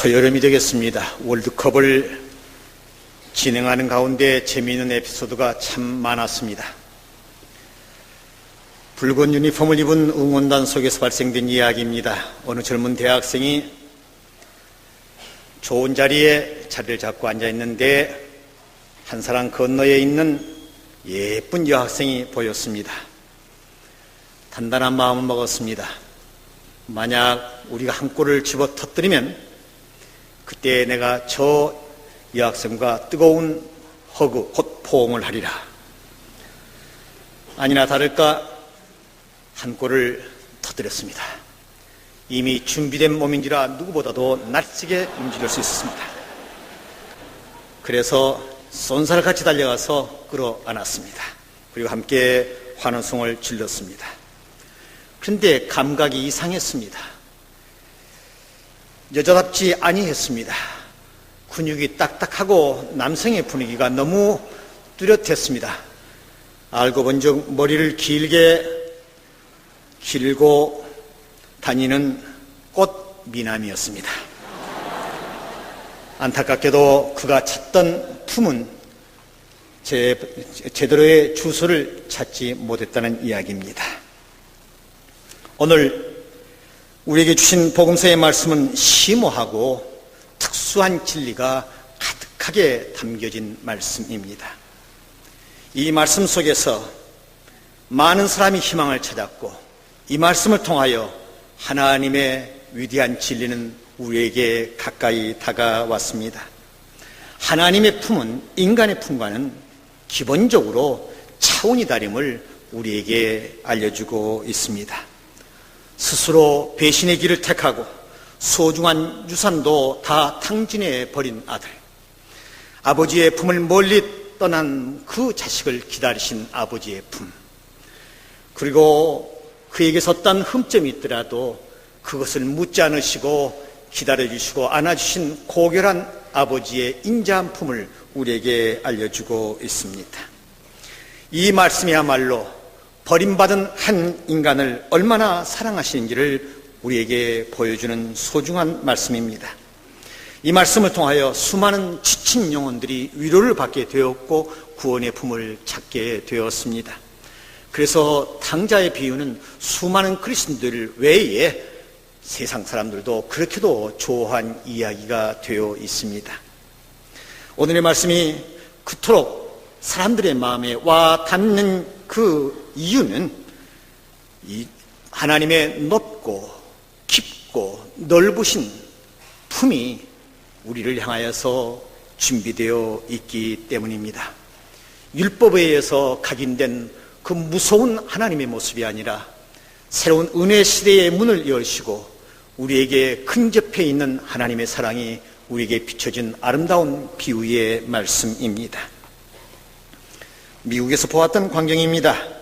초여름이 되겠습니다. 월드컵을 진행하는 가운데 재미있는 에피소드가 참 많았습니다. 붉은 유니폼을 입은 응원단 속에서 발생된 이야기입니다. 어느 젊은 대학생이 좋은 자리에 자리를 잡고 앉아 있는데 한 사람 건너에 있는 예쁜 여학생이 보였습니다. 단단한 마음을 먹었습니다. 만약 우리가 한 골을 집어 터뜨리면 그때 내가 저 여학생과 뜨거운 허그, 곧 포옹을 하리라. 아니나 다를까 한 골을 터뜨렸습니다. 이미 준비된 몸인지라 누구보다도 낯지게 움직일 수 있었습니다. 그래서 쏜살같이 달려가서 끌어안았습니다. 그리고 함께 환호성을 질렀습니다. 그런데 감각이 이상했습니다. 여자답지 아니했습니다. 근육이 딱딱하고 남성의 분위기가 너무 뚜렷했습니다. 알고 본즉 머리를 길고 다니는 꽃 미남이었습니다. 안타깝게도 그가 찾던 품은 제대로의 주소를 찾지 못했다는 이야기입니다. 오늘 우리에게 주신 복음서의 말씀은 심오하고 특수한 진리가 가득하게 담겨진 말씀입니다. 이 말씀 속에서 많은 사람이 희망을 찾았고 이 말씀을 통하여 하나님의 위대한 진리는 우리에게 가까이 다가왔습니다. 하나님의 품은 인간의 품과는 기본적으로 차원이 다름을 우리에게 알려주고 있습니다. 스스로 배신의 길을 택하고 소중한 유산도 다 탕진해 버린 아들, 아버지의 품을 멀리 떠난 그 자식을 기다리신 아버지의 품, 그리고 그에게서 어떤 흠점이 있더라도 그것을 묻지 않으시고 기다려주시고 안아주신 고결한 아버지의 인자한 품을 우리에게 알려주고 있습니다. 이 말씀이야말로 버림받은 한 인간을 얼마나 사랑하시는지를 우리에게 보여주는 소중한 말씀입니다. 이 말씀을 통하여 수많은 지친 영혼들이 위로를 받게 되었고 구원의 품을 찾게 되었습니다. 그래서 탕자의 비유는 수많은 그리스도인들 외에 세상 사람들도 그렇게도 좋아한 이야기가 되어 있습니다. 오늘의 말씀이 그토록 사람들의 마음에 와 닿는 그 이유는 이 하나님의 높고 깊고 넓으신 품이 우리를 향하여서 준비되어 있기 때문입니다. 율법에 의해서 각인된 그 무서운 하나님의 모습이 아니라 새로운 은혜 시대의 문을 여시고 우리에게 근접해 있는 하나님의 사랑이 우리에게 비춰진 아름다운 비유의 말씀입니다. 미국에서 보았던 광경입니다.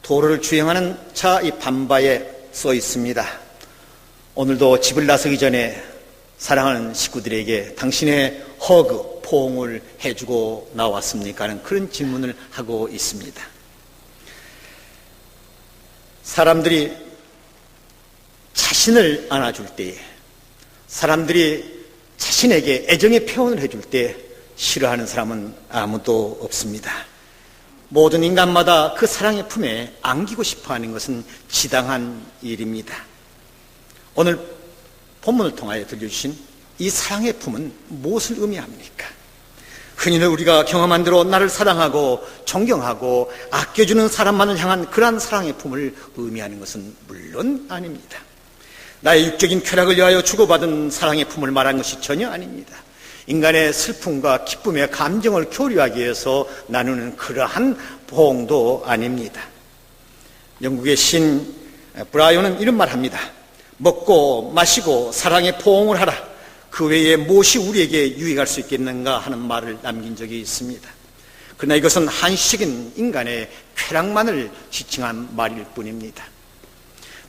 도로를 주행하는 차 이 반바에 써 있습니다. 오늘도 집을 나서기 전에 사랑하는 식구들에게 당신의 허그, 포옹을 해주고 나왔습니까? 하는 그런 질문을 하고 있습니다. 사람들이 자신을 안아줄 때에, 사람들이 자신에게 애정의 표현을 해줄 때 싫어하는 사람은 아무도 없습니다. 모든 인간마다 그 사랑의 품에 안기고 싶어하는 것은 지당한 일입니다. 오늘 본문을 통하여 들려주신 이 사랑의 품은 무엇을 의미합니까? 흔히들 우리가 경험한 대로 나를 사랑하고 존경하고 아껴주는 사람만을 향한 그러한 사랑의 품을 의미하는 것은 물론 아닙니다. 나의 육적인 쾌락을 위하여 주고받은 사랑의 품을 말하는 것이 전혀 아닙니다. 인간의 슬픔과 기쁨의 감정을 교류하기 위해서 나누는 그러한 포옹도 아닙니다. 영국의 신 브라이언은 이런 말 합니다. 먹고 마시고 사랑의 포옹을 하라. 그 외에 무엇이 우리에게 유익할 수 있겠는가 하는 말을 남긴 적이 있습니다. 그러나 이것은 한시적인 인간의 쾌락만을 지칭한 말일 뿐입니다.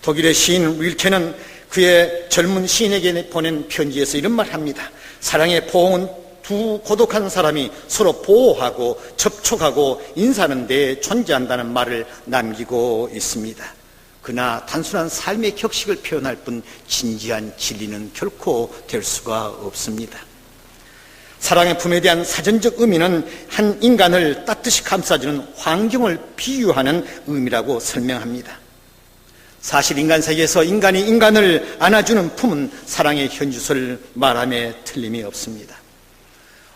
독일의 시인 윌케는 그의 젊은 시인에게 보낸 편지에서 이런 말을 합니다. 사랑의 포옹은 두 고독한 사람이 서로 보호하고 접촉하고 인사하는 데 존재한다는 말을 남기고 있습니다. 그러나 단순한 삶의 격식을 표현할 뿐 진지한 진리는 결코 될 수가 없습니다. 사랑의 품에 대한 사전적 의미는 한 인간을 따뜻이 감싸주는 환경을 비유하는 의미라고 설명합니다. 사실 인간 세계에서 인간이 인간을 안아주는 품은 사랑의 현주소를 말함에 틀림이 없습니다.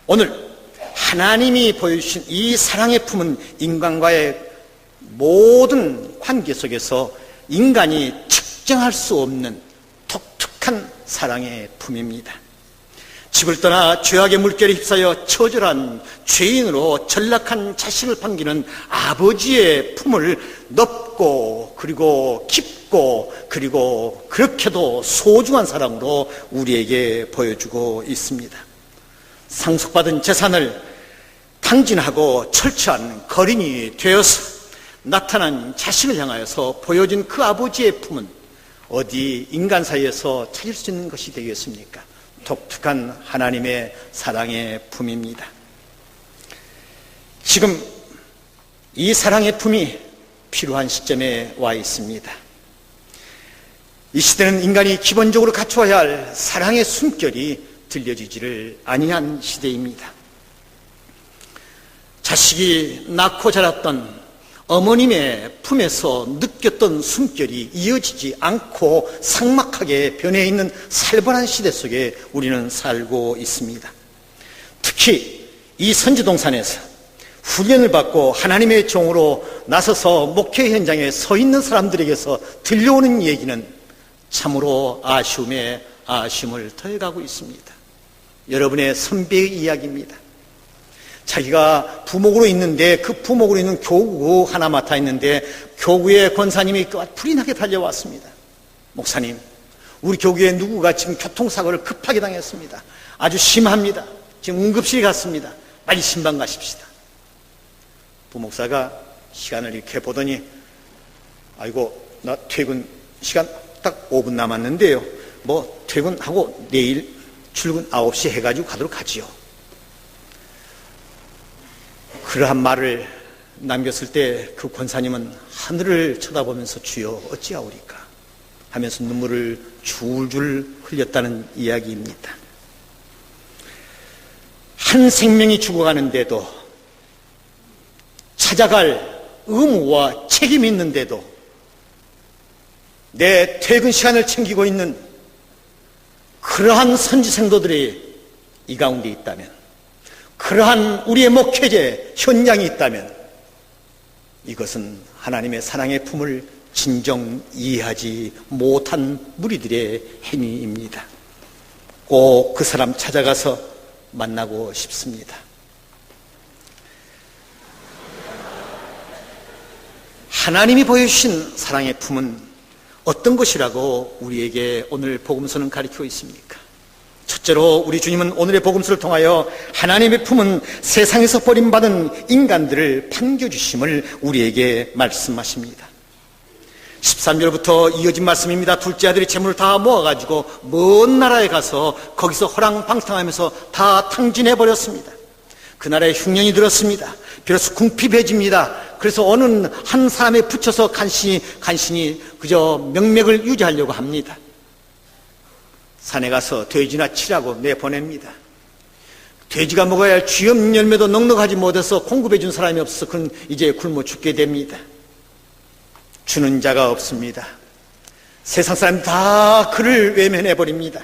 오늘 하나님이 보여주신 이 사랑의 품은 인간과의 모든 관계 속에서 인간이 측정할 수 없는 독특한 사랑의 품입니다. 집을 떠나 죄악의 물결에 휩싸여 처절한 죄인으로 전락한 자식을 반기는 아버지의 품을 넓고 그리고 깊고 그리고 그렇게도 소중한 사랑으로 우리에게 보여주고 있습니다. 상속받은 재산을 탕진하고 철저한 거린이 되어서 나타난 자식을 향하여서 보여진 그 아버지의 품은 어디 인간 사이에서 찾을 수 있는 것이 되겠습니까? 독특한 하나님의 사랑의 품입니다. 지금 이 사랑의 품이 필요한 시점에 와 있습니다. 이 시대는 인간이 기본적으로 갖추어야 할 사랑의 숨결이 들려지지를 아니한 시대입니다. 자식이 낳고 자랐던 어머님의 품에서 느꼈던 숨결이 이어지지 않고 삭막하게 변해 있는 살벌한 시대 속에 우리는 살고 있습니다. 특히 이 선지동산에서 훈련을 받고 하나님의 종으로 나서서 목회 현장에 서 있는 사람들에게서 들려오는 얘기는 참으로 아쉬움에 아쉬움을 더해가고 있습니다. 여러분의 선배의 이야기입니다. 자기가 부목으로 있는데 그 부목으로 있는 교구 하나 맡아 있는데 교구의 권사님이 불이 나게 달려왔습니다. 목사님, 우리 교구에 누구가 지금 교통사고를 급하게 당했습니다. 아주 심합니다. 지금 응급실에 갔습니다. 빨리 신방 가십시다. 부목사가 시간을 이렇게 보더니 아이고 나 퇴근 시간 딱 5분 남았는데요. 뭐 퇴근하고 내일 출근 9시 해가지고 가도록 하지요. 그러한 말을 남겼을 때 그 권사님은 하늘을 쳐다보면서 주여 어찌하오리까 하면서 눈물을 줄줄 흘렸다는 이야기입니다. 한 생명이 죽어가는데도 찾아갈 의무와 책임이 있는데도 내 퇴근 시간을 챙기고 있는 그러한 선지생도들이 이 가운데 있다면, 그러한 우리의 목회제 현장이 있다면 이것은 하나님의 사랑의 품을 진정 이해하지 못한 무리들의 행위입니다. 꼭 그 사람 찾아가서 만나고 싶습니다. 하나님이 보여주신 사랑의 품은 어떤 것이라고 우리에게 오늘 복음서는 가르치고 있습니까? 첫째로 우리 주님은 오늘의 복음서를 통하여 하나님의 품은 세상에서 버림받은 인간들을 반겨주심을 우리에게 말씀하십니다. 13절부터 이어진 말씀입니다. 둘째 아들이 재물을 다 모아가지고 먼 나라에 가서 거기서 호랑방탕하면서 다 탕진해버렸습니다. 그 나라에 흉년이 들었습니다. 비로소 궁핍해집니다. 그래서 어느 한 사람에 붙여서 간신히 그저 명맥을 유지하려고 합니다. 산에 가서 돼지나 치라고 내보냅니다. 돼지가 먹어야 할 쥐염 열매도 넉넉하지 못해서 공급해 준 사람이 없어서 그는 이제 굶어 죽게 됩니다. 주는 자가 없습니다. 세상 사람이 다 그를 외면해 버립니다.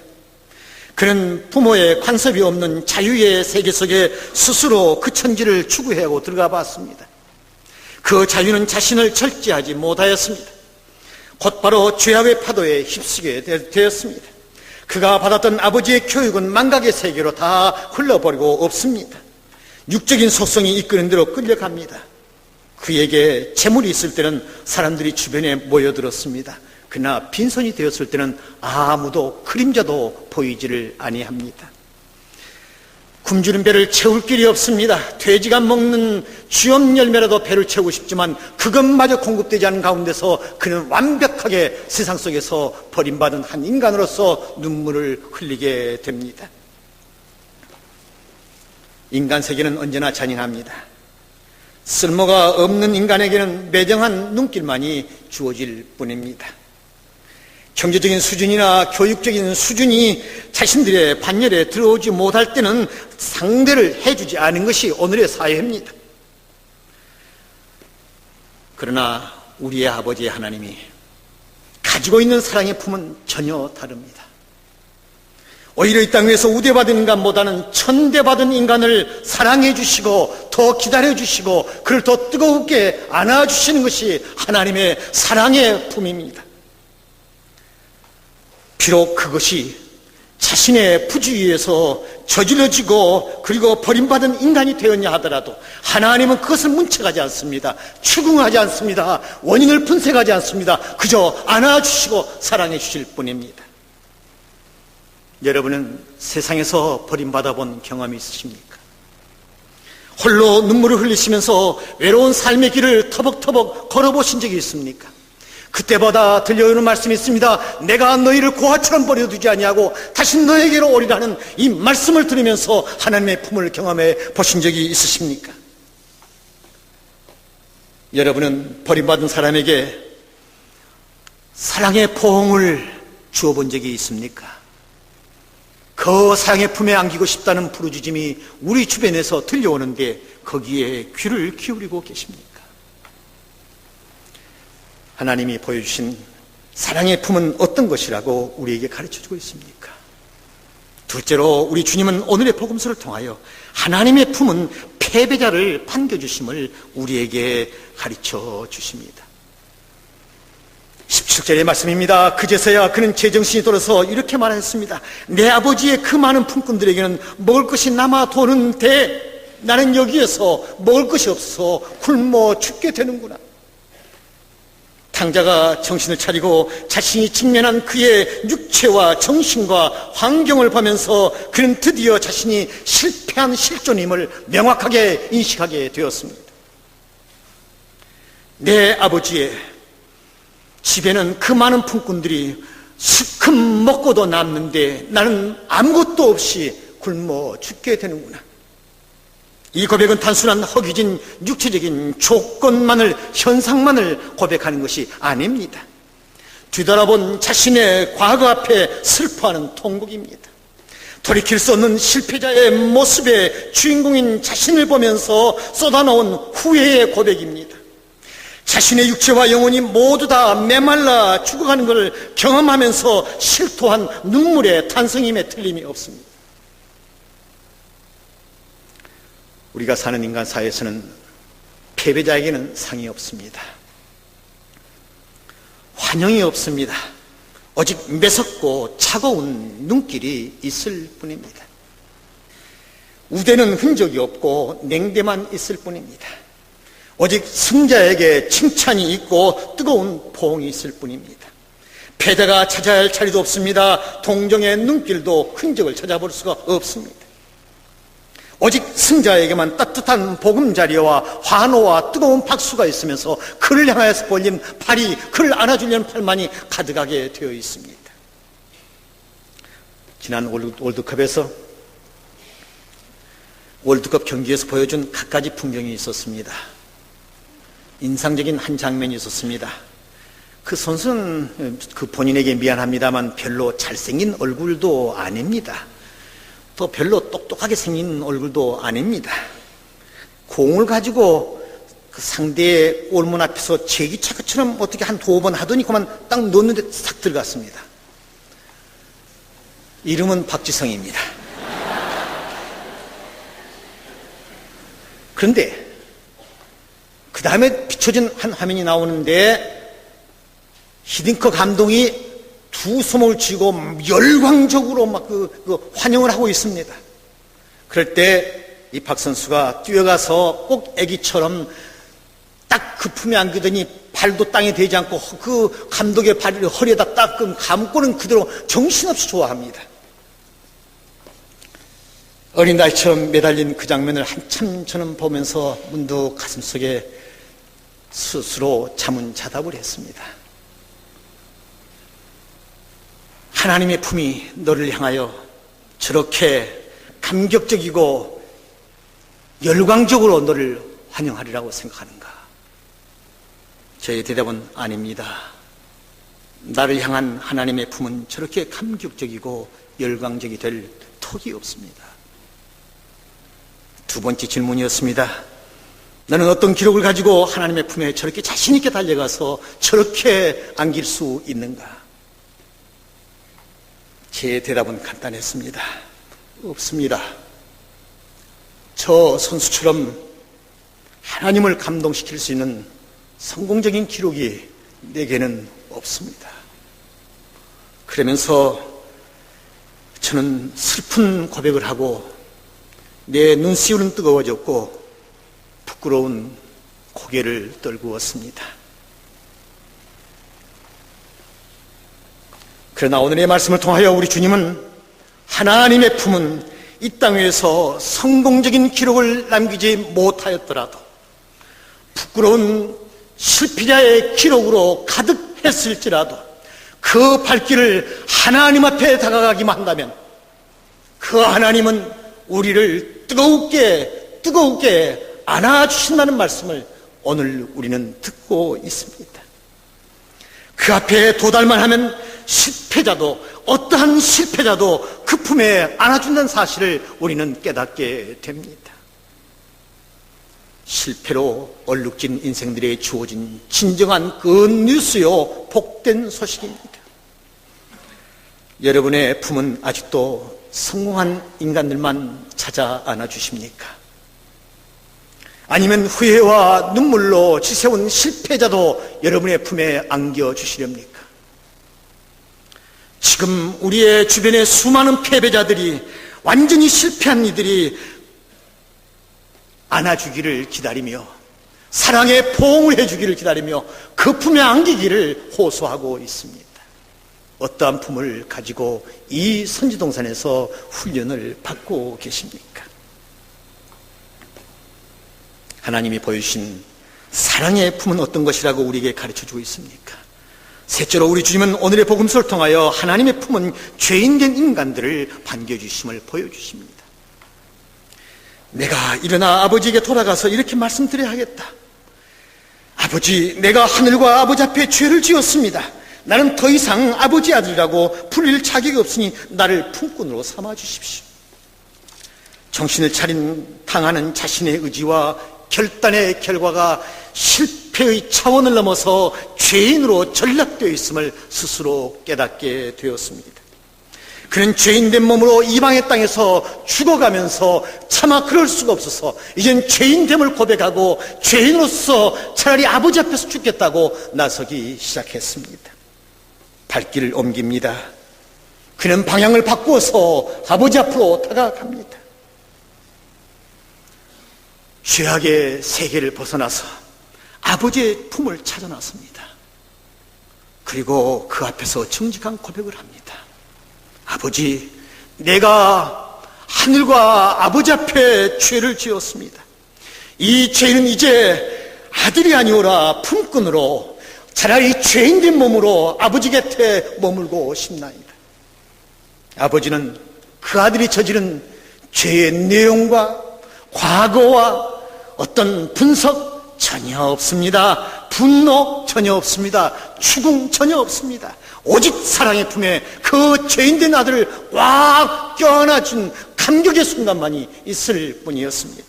그는 부모의 간섭이 없는 자유의 세계 속에 스스로 그 천지를 추구하고 들어가 봤습니다. 그 자유는 자신을 절제하지 못하였습니다. 곧바로 죄악의 파도에 휩쓰게 되었습니다. 그가 받았던 아버지의 교육은 망각의 세계로 다 흘러버리고 없습니다. 육적인 속성이 이끄는 대로 끌려갑니다. 그에게 재물이 있을 때는 사람들이 주변에 모여들었습니다. 그러나 빈손이 되었을 때는 아무도 그림자도 보이지를 아니합니다. 굶주린 배를 채울 길이 없습니다. 돼지가 먹는 쥐염 열매라도 배를 채우고 싶지만 그것마저 공급되지 않은 가운데서 그는 완벽하게 세상 속에서 버림받은 한 인간으로서 눈물을 흘리게 됩니다. 인간 세계는 언제나 잔인합니다. 쓸모가 없는 인간에게는 매정한 눈길만이 주어질 뿐입니다. 경제적인 수준이나 교육적인 수준이 자신들의 반열에 들어오지 못할 때는 상대를 해주지 않은 것이 오늘의 사회입니다. 그러나 우리의 아버지 하나님이 가지고 있는 사랑의 품은 전혀 다릅니다. 오히려 이 땅 위에서 우대받은 인간보다는 천대받은 인간을 사랑해 주시고 더 기다려 주시고 그를 더 뜨겁게 안아주시는 것이 하나님의 사랑의 품입니다. 비록 그것이 자신의 부주의에서 저질러지고 그리고 버림받은 인간이 되었냐 하더라도 하나님은 그것을 문책하지 않습니다. 추궁하지 않습니다. 원인을 분석하지 않습니다. 그저 안아주시고 사랑해 주실 뿐입니다. 여러분은 세상에서 버림받아 본 경험이 있으십니까? 홀로 눈물을 흘리시면서 외로운 삶의 길을 터벅터벅 걸어보신 적이 있습니까? 그때마다 들려오는 말씀이 있습니다. 내가 너희를 고아처럼 버려두지 아니하고 다시 너에게로 오리라는 이 말씀을 들으면서 하나님의 품을 경험해 보신 적이 있으십니까? 여러분은 버림받은 사람에게 사랑의 포옹을 주어본 적이 있습니까? 그 사랑의 품에 안기고 싶다는 부르짖음이 우리 주변에서 들려오는데 거기에 귀를 기울이고 계십니까? 하나님이 보여주신 사랑의 품은 어떤 것이라고 우리에게 가르쳐주고 있습니까? 둘째로 우리 주님은 오늘의 복음서를 통하여 하나님의 품은 패배자를 반겨주심을 우리에게 가르쳐 주십니다. 17절의 말씀입니다. 그제서야 그는 제정신이 돌아서 이렇게 말했습니다. 내 아버지의 그 많은 품꾼들에게는 먹을 것이 남아 도는데 나는 여기에서 먹을 것이 없어서 굶어 죽게 되는구나. 탕자가 정신을 차리고 자신이 직면한 그의 육체와 정신과 환경을 보면서 그는 드디어 자신이 실패한 실존임을 명확하게 인식하게 되었습니다. 내 아버지의 집에는 그 많은 품꾼들이 실컷 먹고도 남는데 나는 아무것도 없이 굶어 죽게 되는구나. 이 고백은 단순한 허기진 육체적인 조건만을, 현상만을 고백하는 것이 아닙니다. 뒤돌아본 자신의 과거 앞에 슬퍼하는 통곡입니다. 돌이킬 수 없는 실패자의 모습의 주인공인 자신을 보면서 쏟아놓은 후회의 고백입니다. 자신의 육체와 영혼이 모두 다 메말라 죽어가는 것을 경험하면서 실토한 눈물의 탄성임에 틀림이 없습니다. 우리가 사는 인간 사회에서는 패배자에게는 상이 없습니다. 환영이 없습니다. 오직 매섭고 차가운 눈길이 있을 뿐입니다. 우대는 흔적이 없고 냉대만 있을 뿐입니다. 오직 승자에게 칭찬이 있고 뜨거운 포옹이 있을 뿐입니다. 패자가 찾아야 할 자리도 없습니다. 동정의 눈길도 흔적을 찾아볼 수가 없습니다. 오직 승자에게만 따뜻한 보금자리와 환호와 뜨거운 박수가 있으면서 그를 향해서 벌린 팔이, 그를 안아주려는 팔만이 가득하게 되어 있습니다. 지난 월드컵에서 월드컵 경기에서 보여준 갖가지 풍경이 있었습니다. 인상적인 한 장면이 있었습니다. 그 선수는 그 본인에게 미안합니다만 별로 잘생긴 얼굴도 아닙니다. 또 별로 똑똑하게 생긴 얼굴도 아닙니다. 공을 가지고 그 상대의 골문 앞에서 제기차처럼 어떻게 한 두어 번 하더니 그만 딱 넣는데 싹 들어갔습니다. 이름은 박지성입니다. 그런데 그 다음에 비춰진 한 화면이 나오는데 히딩크 감독이 두 손을 쥐고 열광적으로 막 환영을 하고 있습니다. 그럴 때 이 박 선수가 뛰어가서 꼭 애기처럼 딱 그 품에 안기더니 발도 땅에 대지 않고 그 감독의 발을 허리에다 딱 감고는 그대로 정신없이 좋아합니다. 어린 나이처럼 매달린 그 장면을 한참 저는 보면서 문득 가슴속에 스스로 자문자답을 했습니다. 하나님의 품이 너를 향하여 저렇게 감격적이고 열광적으로 너를 환영하리라고 생각하는가? 저의 대답은 아닙니다. 나를 향한 하나님의 품은 저렇게 감격적이고 열광적이 될 턱이 없습니다. 두 번째 질문이었습니다. 나는 어떤 기록을 가지고 하나님의 품에 저렇게 자신 있게 달려가서 저렇게 안길 수 있는가? 제 대답은 간단했습니다. 없습니다. 저 선수처럼 하나님을 감동시킬 수 있는 성공적인 기록이 내게는 없습니다. 그러면서 저는 슬픈 고백을 하고 내 눈시울은 뜨거워졌고 부끄러운 고개를 떨구었습니다. 그러나 오늘의 말씀을 통하여 우리 주님은 하나님의 품은 이 땅 위에서 성공적인 기록을 남기지 못하였더라도 부끄러운 실패자의 기록으로 가득했을지라도 그 발길을 하나님 앞에 다가가기만 한다면 그 하나님은 우리를 뜨겁게 안아주신다는 말씀을 오늘 우리는 듣고 있습니다. 그 앞에 도달만 하면 실패자도, 어떠한 실패자도 그 품에 안아준다는 사실을 우리는 깨닫게 됩니다. 실패로 얼룩진 인생들에 주어진 진정한 굿뉴스요, 복된 소식입니다. 여러분의 품은 아직도 성공한 인간들만 찾아 안아주십니까? 아니면 후회와 눈물로 지새운 실패자도 여러분의 품에 안겨주시렵니까? 지금 우리의 주변의 수많은 패배자들이, 완전히 실패한 이들이 안아주기를 기다리며 사랑의 포옹을 해주기를 기다리며 그 품에 안기기를 호소하고 있습니다. 어떠한 품을 가지고 이 선지동산에서 훈련을 받고 계십니까? 하나님이 보여주신 사랑의 품은 어떤 것이라고 우리에게 가르쳐주고 있습니까? 셋째로 우리 주님은 오늘의 복음서를 통하여 하나님의 품은 죄인된 인간들을 반겨주심을 보여주십니다. 내가 일어나 아버지에게 돌아가서 이렇게 말씀드려야 하겠다. 아버지, 내가 하늘과 아버지 앞에 죄를 지었습니다. 나는 더 이상 아버지 아들이라고 부릴 자격이 없으니 나를 품꾼으로 삼아주십시오. 정신을 차린 당하는 자신의 의지와 결단의 결과가 실패의 차원을 넘어서 죄인으로 전락되어 있음을 스스로 깨닫게 되었습니다. 그는 죄인된 몸으로 이방의 땅에서 죽어가면서 차마 그럴 수가 없어서 이젠 죄인됨을 고백하고 죄인으로서 차라리 아버지 앞에서 죽겠다고 나서기 시작했습니다. 발길을 옮깁니다. 그는 방향을 바꾸어서 아버지 앞으로 다가갑니다. 죄악의 세계를 벗어나서 아버지의 품을 찾아 나섭니다. 그리고 그 앞에서 정직한 고백을 합니다. 아버지, 내가 하늘과 아버지 앞에 죄를 지었습니다. 이 죄는 이제 아들이 아니오라 품꾼으로 차라리 죄인된 몸으로 아버지 곁에 머물고 싶나이다. 아버지는 그 아들이 저지른 죄의 내용과 과거와 어떤 분석 전혀 없습니다. 분노 전혀 없습니다. 추궁 전혀 없습니다. 오직 사랑의 품에 그 죄인된 아들을 꽉 껴안아준 감격의 순간만이 있을 뿐이었습니다.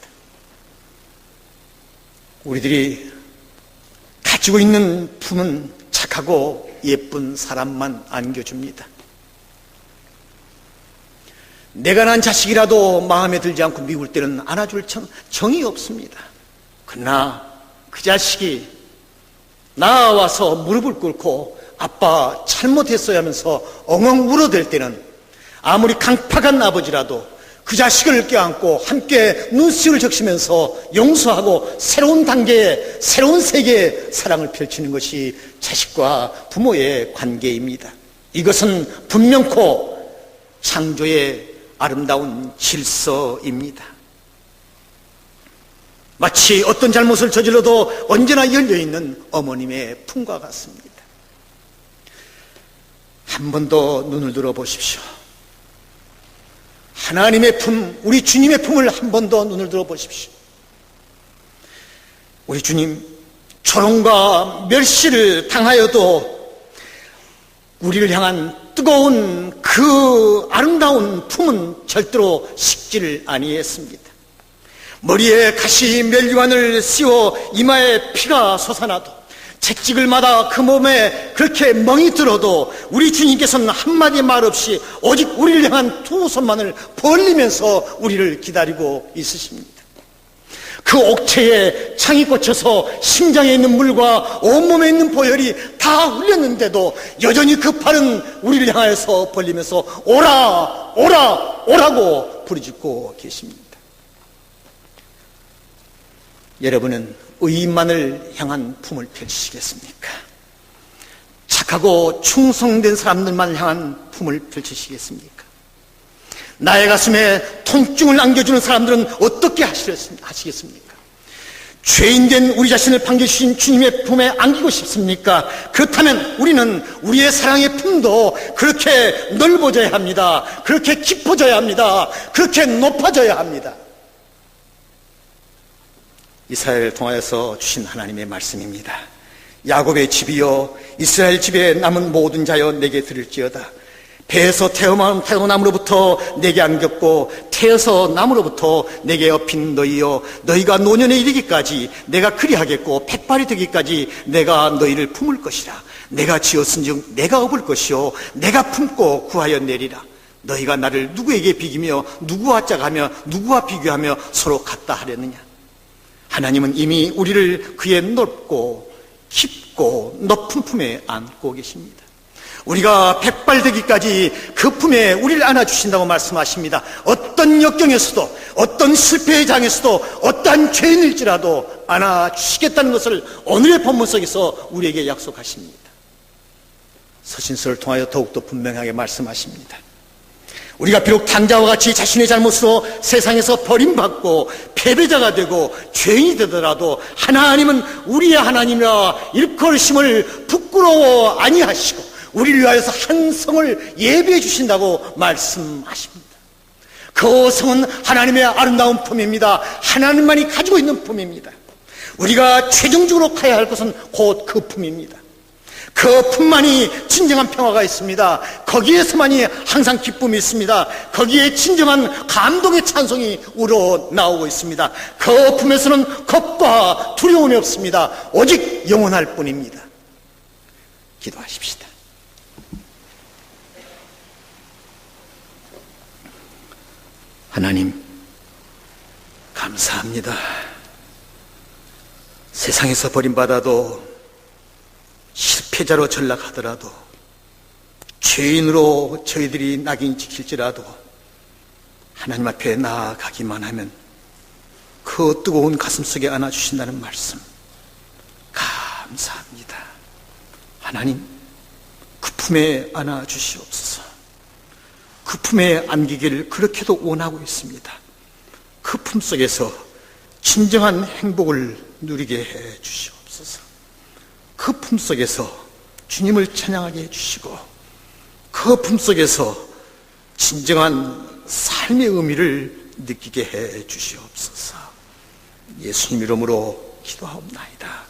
우리들이 가지고 있는 품은 착하고 예쁜 사람만 안겨줍니다. 내가 난 자식이라도 마음에 들지 않고 미울 때는 안아줄 정이 없습니다. 그러나 그 자식이 나와서 무릎을 꿇고 아빠 잘못했어야 하면서 엉엉 울어댈 때는 아무리 강팍한 아버지라도 그 자식을 껴안고 함께 눈시울을 적시면서 용서하고 새로운 단계의, 새로운 세계의 사랑을 펼치는 것이 자식과 부모의 관계입니다. 이것은 분명코 창조의 아름다운 질서입니다. 마치 어떤 잘못을 저질러도 언제나 열려있는 어머님의 품과 같습니다. 한 번 더 눈을 들어 보십시오. 하나님의 품, 우리 주님의 품을 한 번 더 눈을 들어 보십시오. 우리 주님, 조롱과 멸시를 당하여도 우리를 향한 뜨거운 그 아름다운 품은 절대로 식지를 아니했습니다. 머리에 가시 멸류관을 씌워 이마에 피가 솟아나도, 채찍을 맞아 그 몸에 그렇게 멍이 들어도 우리 주님께서는 한마디 말 없이 오직 우리를 향한 두 손만을 벌리면서 우리를 기다리고 있으십니다. 그 옥체에 창이 꽂혀서 심장에 있는 물과 온몸에 있는 보혈이 다 흘렸는데도 여전히 그 팔은 우리를 향해서 벌리면서 오라 오라 오라고 부르짖고 계십니다. 여러분은 의인만을 향한 품을 펼치시겠습니까? 착하고 충성된 사람들만 향한 품을 펼치시겠습니까? 나의 가슴에 통증을 안겨주는 사람들은 어떻게 하시겠습니까? 죄인된 우리 자신을 반겨주신 주님의 품에 안기고 싶습니까? 그렇다면 우리는 우리의 사랑의 품도 그렇게 넓어져야 합니다. 그렇게 깊어져야 합니다. 그렇게 높아져야 합니다. 이사야를 통하여서 주신 하나님의 말씀입니다. 야곱의 집이여, 이스라엘 집에 남은 모든 자여 내게 들을지어다. 배에서 태어남으로부터 내게 안겼고 태어서 남으로부터 내게 업힌 너희여, 너희가 노년에 이르기까지 내가 그리하겠고 백발이 되기까지 내가 너희를 품을 것이라. 내가 지었은즉 내가 업을 것이요 내가 품고 구하여 내리라. 너희가 나를 누구에게 비기며 누구와 짝하며 누구와 비교하며 서로 같다 하려느냐. 하나님은 이미 우리를 그의 넓고 깊고 높은 품에 안고 계십니다. 우리가 백발되기까지 그 품에 우리를 안아주신다고 말씀하십니다. 어떤 역경에서도, 어떤 실패의 장에서도, 어떠한 죄인일지라도 안아주시겠다는 것을 오늘의 본문 속에서 우리에게 약속하십니다. 서신서를 통하여 더욱더 분명하게 말씀하십니다. 우리가 비록 당자와 같이 자신의 잘못으로 세상에서 버림받고 패배자가 되고 죄인이 되더라도 하나님은 우리의 하나님이라 일컬으심을 부끄러워 아니하시고 우리를 위하여서 한 성을 예비해 주신다고 말씀하십니다. 그 성은 하나님의 아름다운 품입니다. 하나님만이 가지고 있는 품입니다. 우리가 최종적으로 가야 할 것은 곧 그 품입니다. 그 품만이 진정한 평화가 있습니다. 거기에서만이 항상 기쁨이 있습니다. 거기에 진정한 감동의 찬송이 우러나오고 있습니다. 그 품에서는 겁과 두려움이 없습니다. 오직 영원할 뿐입니다. 기도하십시다. 하나님, 감사합니다. 세상에서 버림받아도 실패자로 전락하더라도 죄인으로 저희들이 낙인 찍힐지라도 하나님 앞에 나아가기만 하면 그 뜨거운 가슴 속에 안아주신다는 말씀 감사합니다. 하나님, 그 품에 안아주시옵소서. 그 품에 안기기를 그렇게도 원하고 있습니다. 그 품 속에서 진정한 행복을 누리게 해 주시옵소서. 그 품 속에서 주님을 찬양하게 해주시고 그 품 속에서 진정한 삶의 의미를 느끼게 해 주시옵소서. 예수님 이름으로 기도하옵나이다.